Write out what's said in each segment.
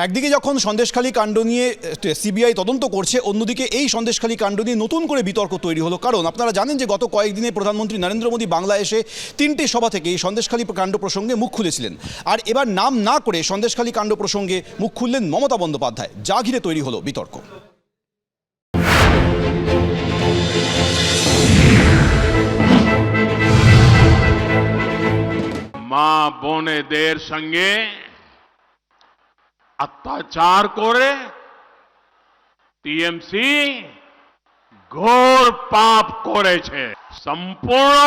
একদিকে যখন সন্দেশখালী কাণ্ড নিয়ে সিবিআই তদন্ত করছে, অন্যদিকে এই সন্দেশখালী কাণ্ড নিয়ে নতুন করে বিতর্ক তৈরি হলো। কারণ আপনারা জানেন যে গত কয়েকদিনে প্রধানমন্ত্রী নরেন্দ্র মোদী বাংলা এসে 3টে সভা থেকে এই সন্দেশখালী কাণ্ড প্রসঙ্গে মুখ খুলেছিলেন। আর এবার নাম না করে সন্দেশখালী কাণ্ড প্রসঙ্গে মুখ খুললেন মমতা বন্দ্যোপাধ্যায়, যা ঘিরে তৈরি হলো বিতর্ক। মা বোনেদের সঙ্গে অত্যাচার করে টিএমসি ঘোর পাপ করেছে। সম্পূর্ণ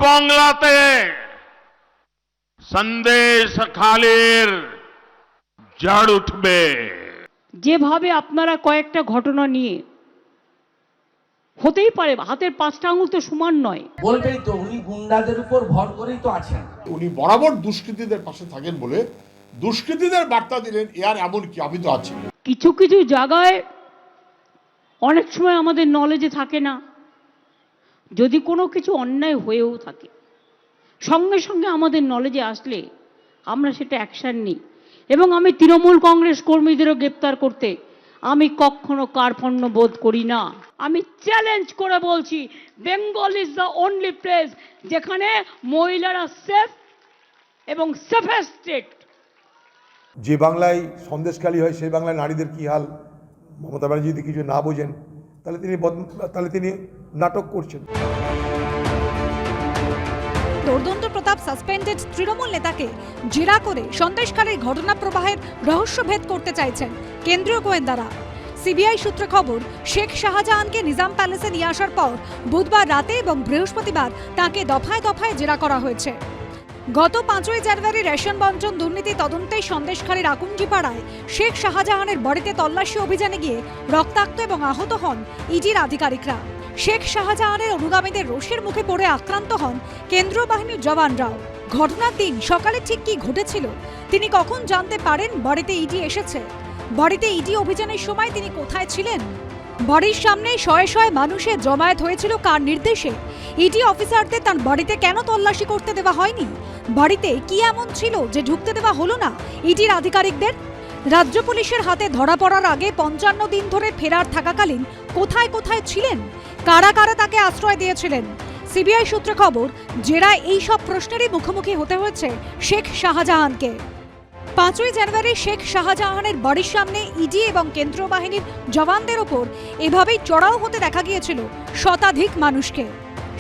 বাংলাতে সন্দেশখালীর জড় উঠবে। যেভাবে আপনারা কয়েকটা ঘটনা নিয়ে, হতেই পারে হাতের 5টা আঙুল তো সমান নয়, বলবেই তো উনি গুন্ডাদের উপর ভর করেই তো আছেন। উনি বরাবর দুষ্কৃতীদের পাশে থাকেন বলে দুষ্কৃতীদের বার্তা দিলেন, এর এমন কি আমি তো আছি। কিছু কিছু জায়গায় অনেক সময় আমাদের নলেজে থাকে না, যদি কোনো কিছু অন্যায় হয়েও থাকে সঙ্গে সঙ্গে আমাদের নলেজে আসলে আমরা সেটা অ্যাকশন নিই। এবং আমি তৃণমূল কংগ্রেস কর্মীদেরও গ্রেপ্তার করতে আমি কখনো কার্পণ্য বোধ করি না। আমি চ্যালেঞ্জ করে বলছি, Bengal is the only place যেখানে মহিলারা সেফ এবং সেফেস্ট স্টেট। যে বাংলায় সন্দেশখালী হয় সেই বাংলায় নারীদের কী হাল, মমতা ব্যানার্জি যদি কিছু না বোঝেন তাহলে তিনি নাটক করছেন। দুর্দান্ত প্রতাপ সাসপেন্ডেড তৃণমূল নেতাকে জেরা করে সন্দেশখালীর ঘটনা প্রবাহের রহস্য ভেদ করতে চাইছেন কেন্দ্রীয় গোয়েন্দারা। সিবিআই সূত্রে খবর, শেখ শাহজাহানকে নিজাম প্যালেসে নিয়ে আসার পর বুধবার রাতে এবং বৃহস্পতিবার তাকে দফায় দফায় জেরা করা হয়েছে। গত 5ই জানুয়ারি রেশন বণ্টন দুর্নীতি তদন্তে সন্দেশখালীর আকুঞ্জিপাড়ায় শেখ শাহজাহানের বাড়িতে তল্লাশি অভিযানে গিয়ে রক্তাক্ত এবং আহত হন ইডির আধিকারিকরা। শেখ শাহজাহানের অনুগামীদের রোষের মুখে পড়ে আক্রান্ত হন কেন্দ্রীয় বাহিনীর জওয়ানরাও। ঘটনার দিন সকালে ঠিক কি ঘটেছিল, তিনি কখন জানতে পারেন বাড়িতে ইডি এসেছে, বাড়িতে ইডি অভিযানের সময় তিনি কোথায় ছিলেন, বাড়ির সামনে শয়ে শয়ে মানুষের জমায়েত হয়েছিল কার নির্দেশে, ইডি অফিসারদের তার বাড়িতে কেন তল্লাশি করতে দেওয়া হয়নি, বাড়িতে কি এমন ছিল যে ঢুকতে দেওয়া হলো না ইডির আধিকারিকদের। রাজ্য পুলিশের হাতে ধরা পড়ার আগে 55 দিন ধরে ফেরার থাকাকালীন কোথায় কোথায় ছিলেন, কারা কারা তাকে আশ্রয় দিয়েছিলেন। সিবিআই সূত্রে খবর, জেরায় এই সব প্রশ্নেরই মুখোমুখি হতে হয়েছে শেখ শাহজাহানকে। 5ই জানুয়ারি শেখ শাহজাহানের বাড়ির সামনে ইডি এবং কেন্দ্রীয় বাহিনীর জওয়ানদের ওপর এভাবেই চড়াও হতে দেখা গিয়েছিল শতাধিক মানুষকে।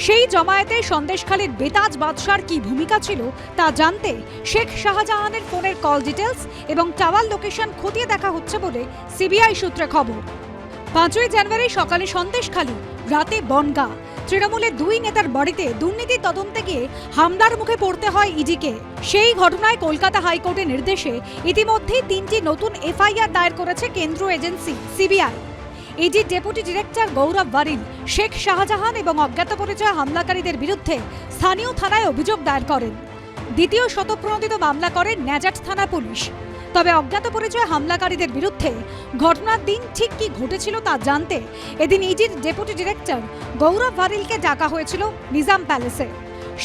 সেই জমায়েতে সন্দেশখালীর বেতাজ বাদশার কি ভূমিকা ছিল তা জানতে শেখ শাহজাহানের ফোনের কল ডিটেলস এবং টাওয়ার লোকেশন খতিয়ে দেখা হচ্ছে বলে সিবিআই সূত্রে খবর। 5ই জানুয়ারি সকালে সন্দেশখালী, রাতে বনগাঁ। তৃণমূলের 2 নেতার বাড়িতে দুর্নীতি তদন্তে গিয়ে হামলার মুখে পড়তে হয় ইডিকে। সেই ঘটনায় কলকাতা হাইকোর্টের নির্দেশে ইতিমধ্যেই 3টি নতুন এফআইআর দায়ের করেছে কেন্দ্রীয় এজেন্সি সিবিআই। ইডির ডেপুটি ডিরেক্টর গৌরব বারিল শেখ শাহজাহান এবং অজ্ঞাত পরিচয় হামলাকারীদের বিরুদ্ধে স্থানীয় থানায় অভিযোগ দায়ের করেন। দ্বিতীয় শতপ্রণোদিত মামলা করেন ন্যাজাট থানা পুলিশ। তবে অজ্ঞাত পরিচয় হামলাকারীদের বিরুদ্ধে ঘটনার দিন ঠিক কি ঘটেছিল তা জানতে এদিন ইডির ডেপুটি ডিরেক্টর গৌরব বারিলকে ডাকা হয়েছিল নিজাম প্যালেসে।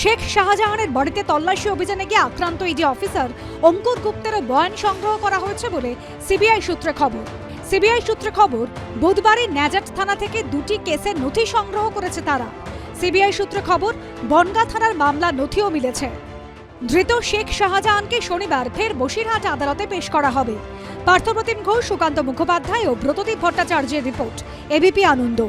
শেখ শাহজাহানের বাড়িতে তল্লাশি অভিযানে গিয়ে আক্রান্ত ইডি অফিসার অঙ্কুর গুপ্তেরও বয়ান সংগ্রহ করা হয়েছে বলে সিবিআই সূত্রে খবর। সিবিআই সূত্রে খবর, বুধবারই ন্যাজাট থানা থেকে 2টি কেসের নথি সংগ্রহ করেছে তারা। সিবিআই সূত্রে খবর, বনগাঁ থানার মামলা নথিও মিলেছে। ধৃত শেখ শাহজাহানকে শনিবার ফের বসিরহাট আদালতে পেশ করা হবে। পার্থপ্রতিম ঘোষ, সুকান্ত মুখোপাধ্যায় ও ব্রতদীপ ভট্টাচার্যের রিপোর্ট, এবিপি আনন্দ।